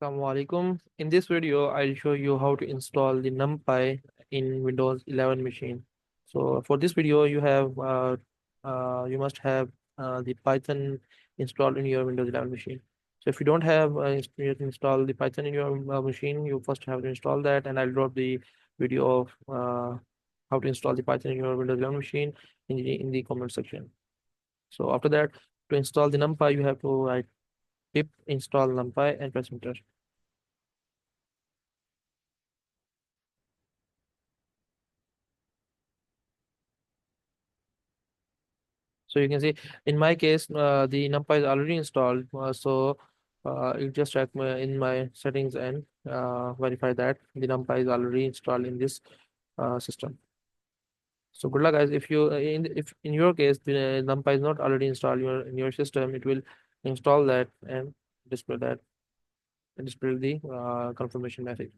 Assalamualaikum. In this video, I'll show you how to install the numpy in Windows 11 machine. So for this video, you must have the Python installed in your Windows 11 machine. So if you don't have install the Python in your machine, you first have to install that, and I'll drop the video of how to install the Python in your Windows 11 machine in the comment section. So after that, to install the numpy, you have to write pip install numpy and press enter. So you can see in my case, the numpy is already installed. You just check in my settings and verify that the numpy is already installed in this system. So good luck, guys. If in your case the numpy is not already installed in your system, it will install that and display the confirmation message.